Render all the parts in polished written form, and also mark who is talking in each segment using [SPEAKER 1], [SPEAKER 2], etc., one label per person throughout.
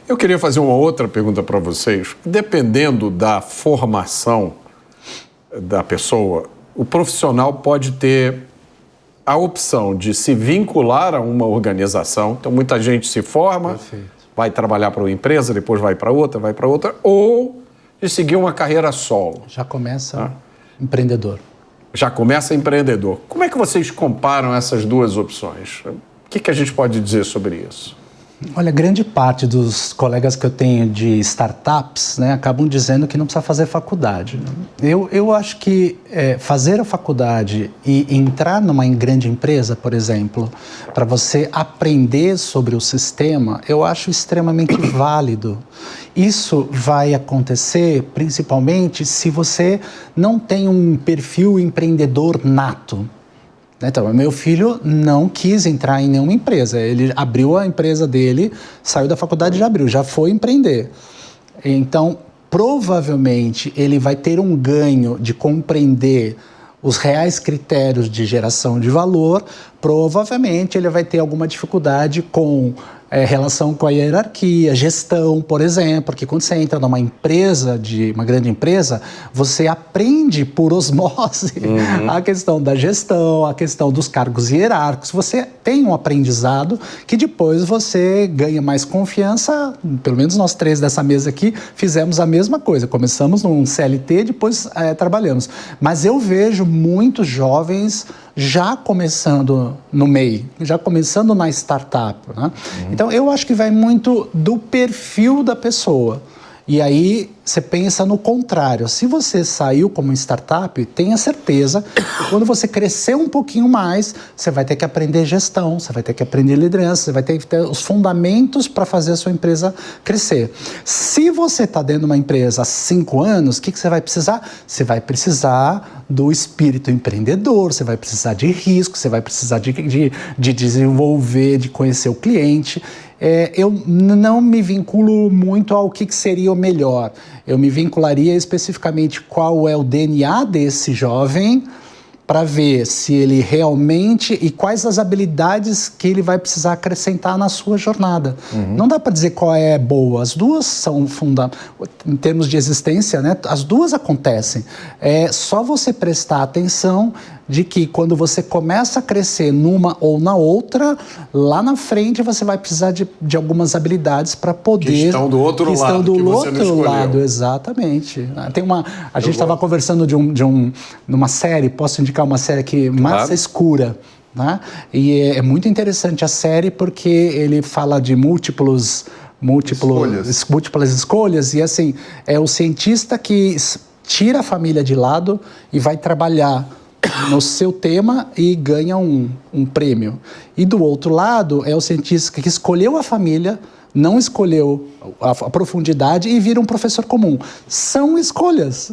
[SPEAKER 1] Eu queria fazer uma outra pergunta para vocês. Dependendo da formação da pessoa, o profissional pode ter a opção de se vincular a uma organização. Então, muita gente se forma, vai trabalhar para uma empresa, depois vai para outra, ou de seguir uma carreira solo.
[SPEAKER 2] Já começa empreendedor.
[SPEAKER 1] Já começa empreendedor. Como é que vocês comparam essas duas opções? O que a gente pode dizer sobre isso?
[SPEAKER 2] Olha, grande parte dos colegas que eu tenho de startups, né, acabam dizendo que não precisa fazer faculdade. Eu acho que fazer a faculdade e entrar numa grande empresa, por exemplo, para você aprender sobre o sistema, eu acho extremamente válido. Isso vai acontecer principalmente se você não tem um perfil empreendedor nato. Então, meu filho não quis entrar em nenhuma empresa. Ele abriu a empresa dele, saiu da faculdade e já abriu, já foi empreender. Então, provavelmente, ele vai ter um ganho de compreender os reais critérios de geração de valor. Provavelmente, ele vai ter alguma dificuldade com relação com a hierarquia, gestão, por exemplo, porque quando você entra numa empresa, uma grande empresa, você aprende por osmose a questão da gestão, a questão dos cargos hierárquicos. Você tem um aprendizado que depois você ganha mais confiança. Pelo menos nós três dessa mesa aqui fizemos a mesma coisa. Começamos num CLT, depois trabalhamos. Mas eu vejo muitos jovens já começando no MEI, já começando na startup, né? Então, eu acho que vai muito do perfil da pessoa. E aí, você pensa no contrário. Se você saiu como startup, tenha certeza que quando você crescer um pouquinho mais, você vai ter que aprender gestão, você vai ter que aprender liderança, você vai ter que ter os fundamentos para fazer a sua empresa crescer. Se você está dentro de uma empresa há 5 anos, o que você vai precisar? Você vai precisar do espírito empreendedor, você vai precisar de risco, você vai precisar de desenvolver, de conhecer o cliente. Eu não me vinculo muito ao que seria o melhor. Eu me vincularia especificamente qual é o DNA desse jovem para ver se ele realmente e quais as habilidades que ele vai precisar acrescentar na sua jornada. Não dá para dizer qual é boa. As duas são em termos de existência, né? As duas acontecem. É só você prestar atenção de que quando você começa a crescer numa ou na outra, lá na frente você vai precisar de algumas habilidades para poder...
[SPEAKER 1] Que estão do outro lado, que você não escolheu.
[SPEAKER 2] Exatamente. A gente estava conversando numa série, posso indicar uma série aqui, Massa Escura, né? E é muito interessante a série porque ele fala de múltiplas escolhas e assim, é o cientista que tira a família de lado e vai trabalhar no seu tema e ganha um prêmio. E do outro lado é o cientista que escolheu a família, não escolheu a profundidade e vira um professor comum. São escolhas.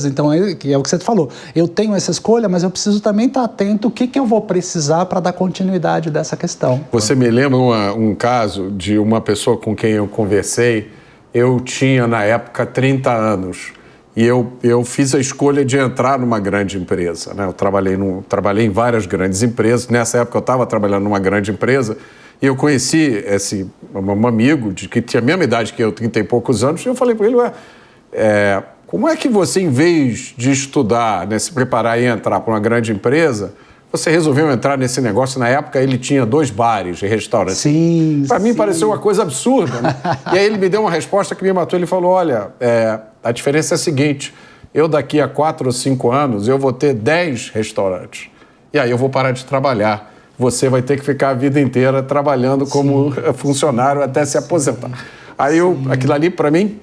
[SPEAKER 2] Então, é o que você falou. Eu tenho essa escolha, mas eu preciso também estar atento ao que eu vou precisar para dar continuidade dessa questão.
[SPEAKER 1] Você me lembra um caso de uma pessoa com quem eu conversei. Eu tinha, na época, 30 anos. E eu fiz a escolha de entrar numa grande empresa, né? Eu trabalhei em várias grandes empresas. Nessa época eu estava trabalhando numa grande empresa e eu conheci um amigo que tinha a mesma idade que eu, 30 e poucos anos, e eu falei para ele, como é que você, em vez de estudar, né, se preparar e entrar para uma grande empresa, você resolveu entrar nesse negócio? Na época ele tinha 2 bares e restaurantes.
[SPEAKER 2] Sim.
[SPEAKER 1] Para mim pareceu uma coisa absurda, né? E aí ele me deu uma resposta que me matou. Ele falou, olha, a diferença é a seguinte, eu daqui a 4 ou 5 anos eu vou ter 10 restaurantes. E aí eu vou parar de trabalhar. Você vai ter que ficar a vida inteira trabalhando como funcionário até se aposentar. Aí aquilo ali, para mim,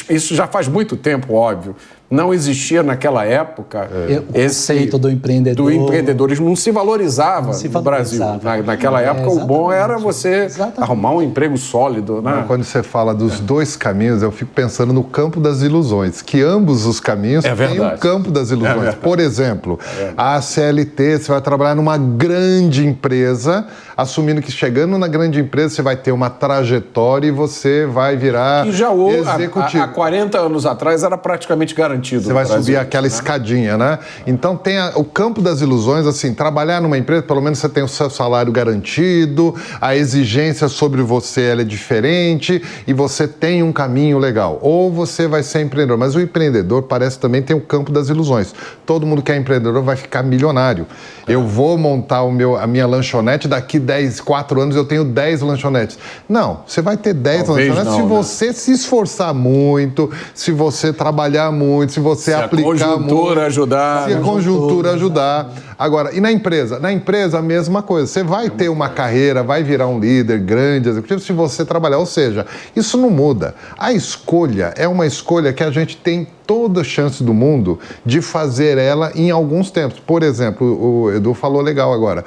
[SPEAKER 1] isso já faz muito tempo, óbvio. Não existia naquela época esse conceito
[SPEAKER 2] do empreendedor.
[SPEAKER 1] Do empreendedorismo não se valorizava no Brasil. Naquela época, o bom era você arrumar um emprego sólido, né?
[SPEAKER 3] Quando você fala dos 2 caminhos, eu fico pensando no campo das ilusões, que ambos os caminhos têm um campo das ilusões. Por exemplo, a CLT, você vai trabalhar numa grande empresa, assumindo que chegando na grande empresa você vai ter uma trajetória e você vai virar executivo.
[SPEAKER 1] Há 40 anos atrás era praticamente garantido.
[SPEAKER 3] Você vai subir aquela escadinha, né? Então tem o campo das ilusões, assim, trabalhar numa empresa, pelo menos você tem o seu salário garantido, a exigência sobre você ela é diferente e você tem um caminho legal. Ou você vai ser empreendedor, mas o empreendedor parece também tem o campo das ilusões. Todo mundo que é empreendedor vai ficar milionário. Eu vou montar a minha lanchonete, daqui 4 anos eu tenho 10 lanchonetes. Não, você vai ter 10 lanchonetes se você se esforçar muito, se você trabalhar muito, se você aplicar muito. Se a conjuntura
[SPEAKER 1] ajudar.
[SPEAKER 3] Se a conjuntura ajudar. Agora, e na empresa? Na empresa, a mesma coisa. Você vai ter uma carreira, vai virar um líder grande, executivo, se você trabalhar. Ou seja, isso não muda. A escolha é uma escolha que a gente tem toda a chance do mundo de fazer ela em alguns tempos. Por exemplo, o Edu falou legal agora.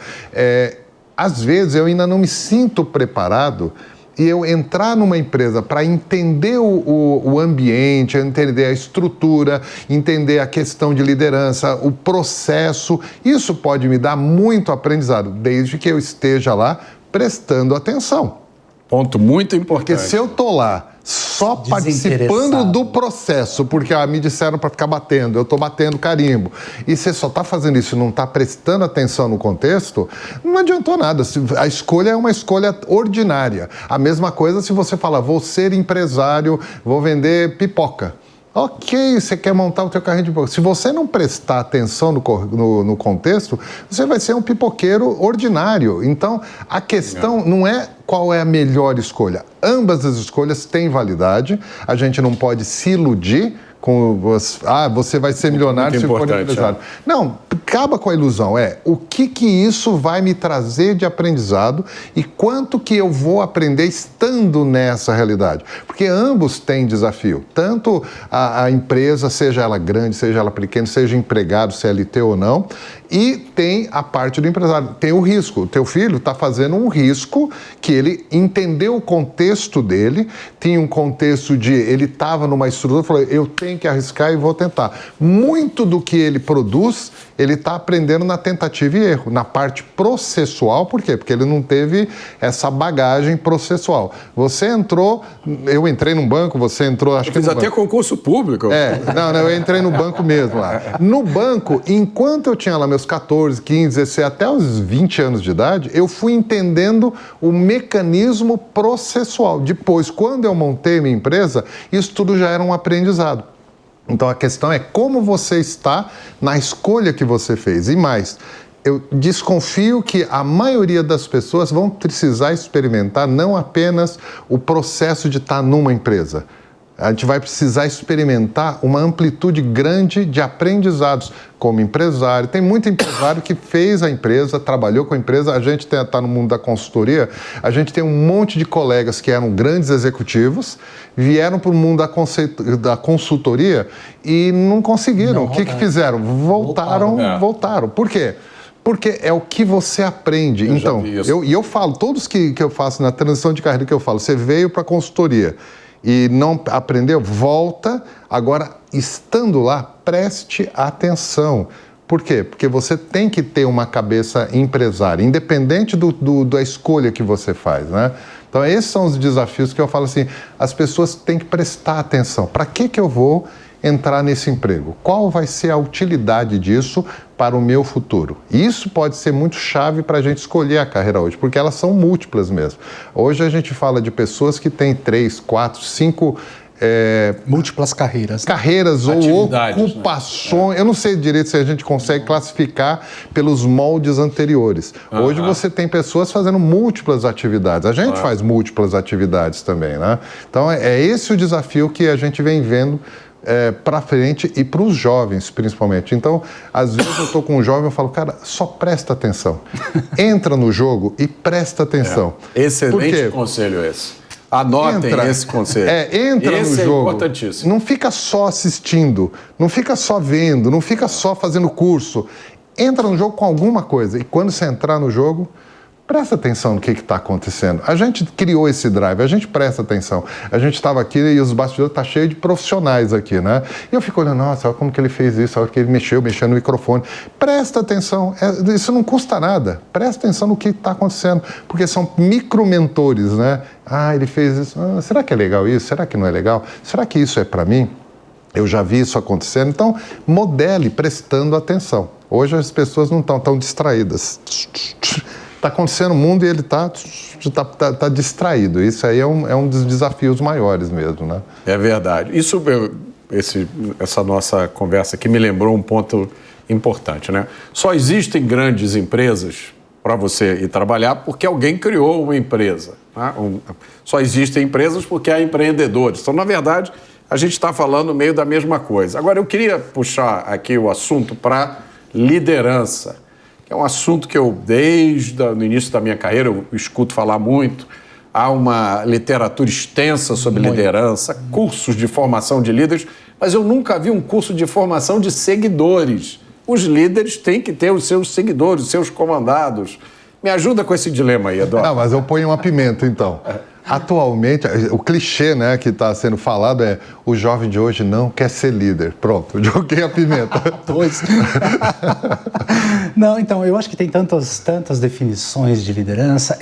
[SPEAKER 3] Às vezes eu ainda não me sinto preparado e eu entrar numa empresa para entender o ambiente, entender a estrutura, entender a questão de liderança, o processo, isso pode me dar muito aprendizado, desde que eu esteja lá prestando atenção.
[SPEAKER 1] Ponto muito importante.
[SPEAKER 3] Porque se eu estou lá só participando do processo, porque me disseram para ficar batendo, eu estou batendo carimbo, e você só está fazendo isso e não está prestando atenção no contexto, não adiantou nada. A escolha é uma escolha ordinária. A mesma coisa se você falar, vou ser empresário, vou vender pipoca. Ok, você quer montar o teu carrinho de pipoca. Se você não prestar atenção no contexto, você vai ser um pipoqueiro ordinário. Então, a questão não é qual é a melhor escolha. Ambas as escolhas têm validade. A gente não pode se iludir com você vai ser milionário se for empresário. Não, acaba com a ilusão. O que isso vai me trazer de aprendizado e quanto que eu vou aprender estando nessa realidade. Porque ambos têm desafio. Tanto a empresa, seja ela grande, seja ela pequena, seja empregado, CLT ou não, e tem a parte do empresário. Tem o risco. O teu filho está fazendo um risco que ele entendeu o contexto dele, tinha um contexto de ele estava numa estrutura, falou, eu tenho que arriscar e vou tentar. Muito do que ele produz, ele está aprendendo na tentativa e erro, na parte processual. Por quê? Porque ele não teve essa bagagem processual. Você entrou, eu entrei num banco, você entrou...
[SPEAKER 1] Eu fiz até concurso público.
[SPEAKER 3] Eu entrei no banco mesmo lá. No banco, enquanto eu tinha lá meus 14, 15, 16, até os 20 anos de idade, eu fui entendendo o mecanismo processual. Depois, quando eu montei minha empresa, isso tudo já era um aprendizado. Então a questão é como você está na escolha que você fez. E mais, eu desconfio que a maioria das pessoas vão precisar experimentar não apenas o processo de estar numa empresa. A gente vai precisar experimentar uma amplitude grande de aprendizados como empresário. Tem muito empresário que fez a empresa, trabalhou com a empresa. A gente está no mundo da consultoria, a gente tem um monte de colegas que eram grandes executivos, vieram para o mundo da consultoria e não conseguiram. O que fizeram? Voltaram. Por quê? Porque é o que você aprende. Então, eu falo, todos que eu faço na transição de carreira que eu falo, você veio para a consultoria e não aprendeu, volta. Agora, estando lá, preste atenção. Por quê? Porque você tem que ter uma cabeça empresária, independente da escolha que você faz, né? Então, esses são os desafios que eu falo assim, as pessoas têm que prestar atenção. Para que eu vou entrar nesse emprego? Qual vai ser a utilidade disso para o meu futuro? E isso pode ser muito chave para a gente escolher a carreira hoje, porque elas são múltiplas mesmo. Hoje a gente fala de pessoas que têm 3, 4, 5...
[SPEAKER 2] múltiplas carreiras.
[SPEAKER 3] Carreiras ou ocupações. Né? Eu não sei direito se a gente consegue classificar pelos moldes anteriores. Hoje você tem pessoas fazendo múltiplas atividades. A gente faz múltiplas atividades também, né? Então é esse o desafio que a gente vem vendo para frente e para os jovens, principalmente. Então, às vezes eu estou com um jovem e eu falo, cara, só presta atenção. Entra no jogo e presta atenção.
[SPEAKER 1] Excelente conselho esse. Anotem esse conselho.
[SPEAKER 3] Entra no jogo.
[SPEAKER 1] É importantíssimo.
[SPEAKER 3] Não fica só assistindo, não fica só vendo, não fica só fazendo curso. Entra no jogo com alguma coisa. E quando você entrar no jogo, Presta atenção no que está acontecendo. A gente criou esse drive, a gente presta atenção. A gente estava aqui e os bastidores estão cheios de profissionais aqui, né? E eu fico olhando, nossa, olha como que ele fez isso, olha que ele mexeu no microfone. Presta atenção, isso não custa nada. Presta atenção no que está acontecendo, porque são micromentores, né? Ah, ele fez isso. Ah, será que é legal isso? Será que não é legal? Será que isso é para mim? Eu já vi isso acontecendo. Então, modele prestando atenção. Hoje as pessoas não estão tão distraídas. Está acontecendo no mundo e ele está distraído. Isso aí é um dos desafios maiores mesmo, né?
[SPEAKER 1] É verdade. Essa nossa conversa aqui me lembrou um ponto importante, né? Só existem grandes empresas para você ir trabalhar porque alguém criou uma empresa. Né? Só existem empresas porque há empreendedores. Então, na verdade, a gente está falando meio da mesma coisa. Agora, eu queria puxar aqui o assunto para liderança. É um assunto que eu, desde o início da minha carreira, eu escuto falar muito. Há uma literatura extensa sobre liderança, cursos de formação de líderes, mas eu nunca vi um curso de formação de seguidores. Os líderes têm que ter os seus seguidores, os seus comandados. Me ajuda com esse dilema aí, Eduardo.
[SPEAKER 3] Não, mas eu ponho uma pimenta, então. Atualmente, o clichê, né, que está sendo falado é o jovem de hoje não quer ser líder. Pronto, joguei a pimenta.
[SPEAKER 2] Dois. Não, então, eu acho que tem tantas definições de liderança.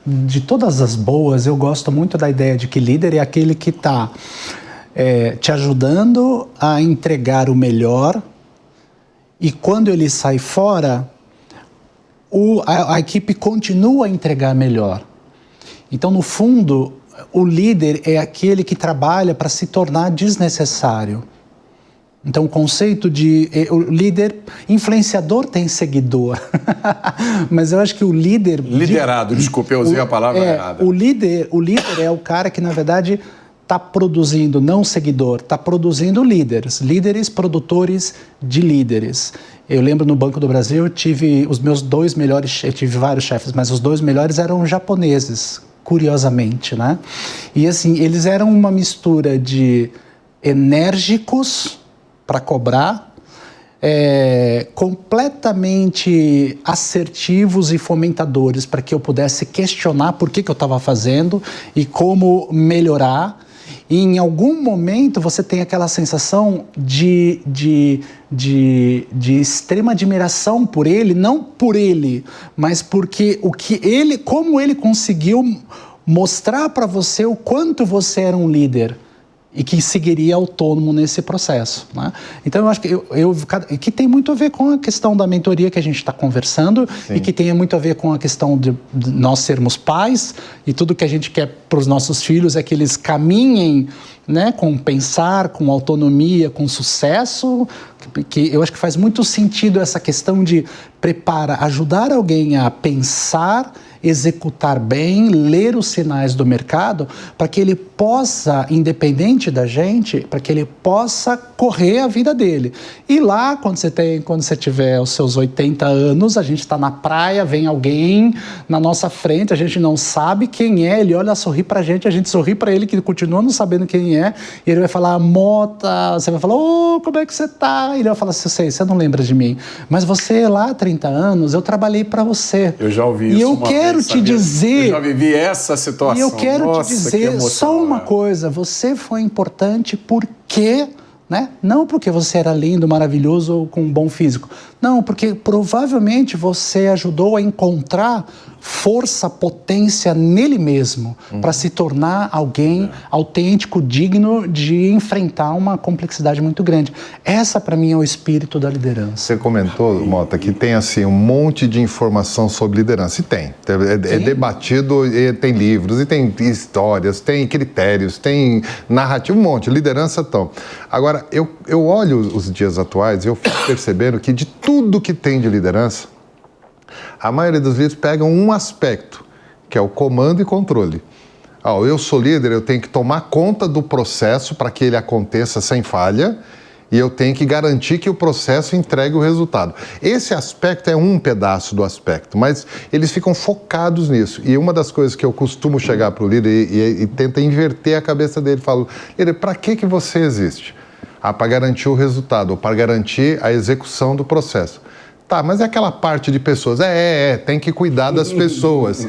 [SPEAKER 2] De todas as boas, eu gosto muito da ideia de que líder é aquele que está te ajudando a entregar o melhor e quando ele sai fora, a equipe continua a entregar melhor. Então, no fundo, o líder é aquele que trabalha para se tornar desnecessário. Então, o conceito de... O líder... Influenciador tem seguidor. Mas eu acho que o líder...
[SPEAKER 1] Liderado, desculpe, eu usei a palavra errada.
[SPEAKER 2] O líder é o cara que, na verdade, está produzindo, não seguidor, está produzindo líderes produtores de líderes. Eu lembro no Banco do Brasil, eu tive os meus 2 melhores... Eu tive vários chefes, mas os 2 melhores eram japoneses, curiosamente, né? E assim, eles eram uma mistura de enérgicos para cobrar, completamente assertivos e fomentadores para que eu pudesse questionar por que eu estava fazendo e como melhorar. E em algum momento você tem aquela sensação de extrema admiração por ele, não por ele, mas porque como ele conseguiu mostrar para você o quanto você era um líder e que seguiria autônomo nesse processo, né? Então eu acho que tem muito a ver com a questão da mentoria que a gente está conversando. Sim. E que tem muito a ver com a questão de nós sermos pais e tudo que a gente quer para os nossos filhos é que eles caminhem, né, com pensar, com autonomia, com sucesso, que eu acho que faz muito sentido essa questão de ajudar alguém a pensar, executar bem, ler os sinais do mercado, para que ele possa, independente da gente, para que ele possa correr a vida dele. E lá, quando você tiver os seus 80 anos, a gente está na praia, vem alguém na nossa frente, a gente não sabe quem é, ele olha, sorri pra gente, a gente sorri para ele, que continua não sabendo quem é, e ele vai falar, Mota, você vai falar, como é que você tá? E ele vai falar, você não lembra de mim, mas você lá há 30 anos, eu trabalhei para você.
[SPEAKER 1] Eu já ouvi isso.
[SPEAKER 2] E eu quero te dizer...
[SPEAKER 1] Eu já vivi essa situação.
[SPEAKER 2] E eu quero te dizer só uma coisa, você foi importante porque... Né? Não porque você era lindo, maravilhoso ou com um bom físico. Não, porque provavelmente você ajudou a encontrar força, potência nele mesmo para se tornar alguém autêntico, digno de enfrentar uma complexidade muito grande. Essa, para mim, é o espírito da liderança.
[SPEAKER 3] Você comentou, Mota, que tem assim, um monte de informação sobre liderança. E tem. É debatido, e tem livros, e tem histórias, tem critérios, tem narrativa, um monte. Liderança, então. Agora, eu olho os dias atuais e eu fico percebendo que de tudo que tem de liderança, a maioria dos líderes pegam um aspecto, que é o comando e controle. Eu sou líder, eu tenho que tomar conta do processo para que ele aconteça sem falha e eu tenho que garantir que o processo entregue o resultado. Esse aspecto é um pedaço do aspecto, mas eles ficam focados nisso. E uma das coisas que eu costumo chegar para o líder e tenta inverter a cabeça dele, falo, líder, para que você existe? Para garantir o resultado, ou para garantir a execução do processo. Tá, mas é aquela parte de pessoas. Tem que cuidar das pessoas.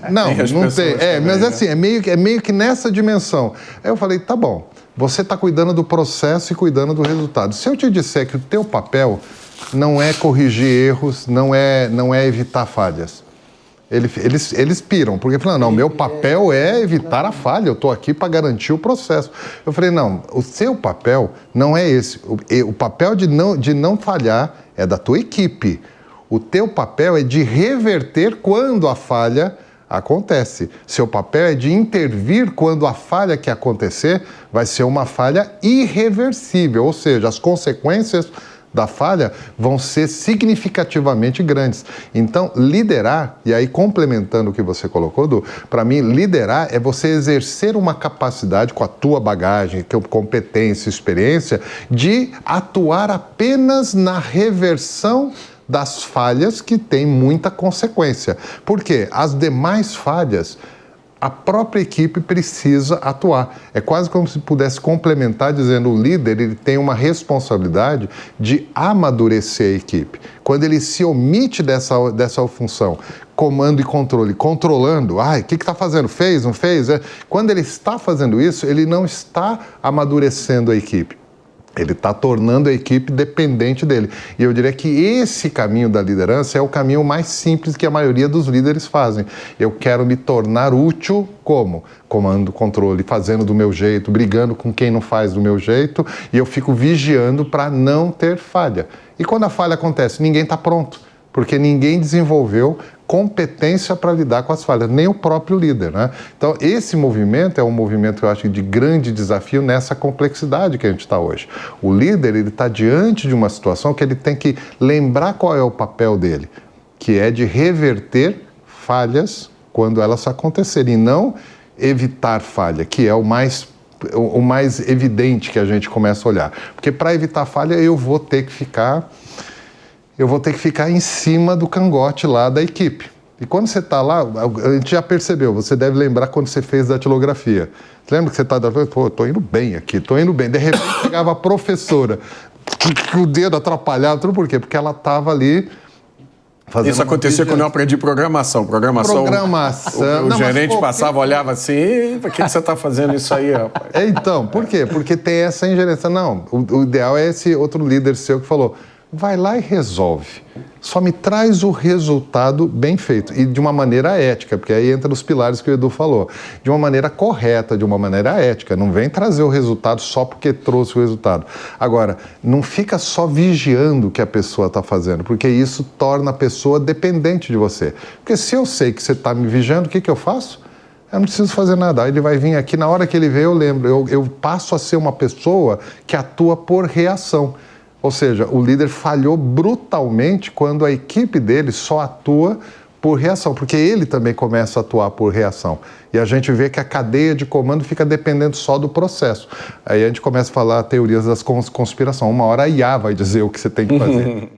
[SPEAKER 3] Não tem. Mas assim, é meio que nessa dimensão. Aí eu falei, tá bom, você está cuidando do processo e cuidando do resultado. Se eu te disser que o teu papel não é corrigir erros, não é evitar falhas. Eles piram, porque falam, não, meu papel é evitar a falha, eu estou aqui para garantir o processo. Eu falei, não, o seu papel não é esse. O papel de não falhar é da tua equipe. O teu papel é de reverter quando a falha acontece. Seu papel é de intervir quando a falha que acontecer vai ser uma falha irreversível, ou seja, as consequências da falha vão ser significativamente grandes. Então, liderar, e aí complementando o que você colocou, Du, para mim, liderar é você exercer uma capacidade com a tua bagagem, competência, experiência, de atuar apenas na reversão das falhas que tem muita consequência. Por quê? As demais falhas, a própria equipe precisa atuar. É quase como se pudesse complementar dizendo o líder ele tem uma responsabilidade de amadurecer a equipe. Quando ele se omite dessa função, comando e controle, controlando, o que está fazendo? Fez, não fez? Quando ele está fazendo isso, ele não está amadurecendo a equipe. Ele está tornando a equipe dependente dele. E eu diria que esse caminho da liderança é o caminho mais simples que a maioria dos líderes fazem. Eu quero me tornar útil como? Comando, controle, fazendo do meu jeito, brigando com quem não faz do meu jeito, e eu fico vigiando para não ter falha. E quando a falha acontece, ninguém está pronto, porque ninguém desenvolveu competência para lidar com as falhas, nem o próprio líder, né? Então, esse movimento é um movimento que eu acho de grande desafio nessa complexidade que a gente está hoje. O líder, ele está diante de uma situação que ele tem que lembrar qual é o papel dele, que é de reverter falhas quando elas acontecerem, e não evitar falha, que é o mais evidente que a gente começa a olhar. Porque para evitar falha, eu vou ter que ficar em cima do cangote lá da equipe. E quando você está lá, a gente já percebeu, você deve lembrar quando você fez datilografia. Você lembra que você está estou indo bem aqui, estou indo bem. De repente chegava a professora, o dedo atrapalhava, tudo por quê? Porque ela estava ali fazendo...
[SPEAKER 1] Isso acontecia quando eu aprendi programação. O gerente passava, olhava assim, por que você está fazendo isso aí, rapaz?
[SPEAKER 3] Então, por quê? Porque tem essa ingerência. Não, o ideal é esse outro líder seu que falou, vai lá e resolve. Só me traz o resultado bem feito. E de uma maneira ética, porque aí entra os pilares que o Edu falou. De uma maneira correta, de uma maneira ética. Não vem trazer o resultado só porque trouxe o resultado. Agora, não fica só vigiando o que a pessoa está fazendo, porque isso torna a pessoa dependente de você. Porque se eu sei que você está me vigiando, o que eu faço? Eu não preciso fazer nada. Aí ele vai vir aqui, na hora que ele vê, eu lembro. Eu passo a ser uma pessoa que atua por reação. Ou seja, o líder falhou brutalmente quando a equipe dele só atua por reação, porque ele também começa a atuar por reação. E a gente vê que a cadeia de comando fica dependendo só do processo. Aí a gente começa a falar teorias das conspiração. Uma hora a IA vai dizer o que você tem que fazer.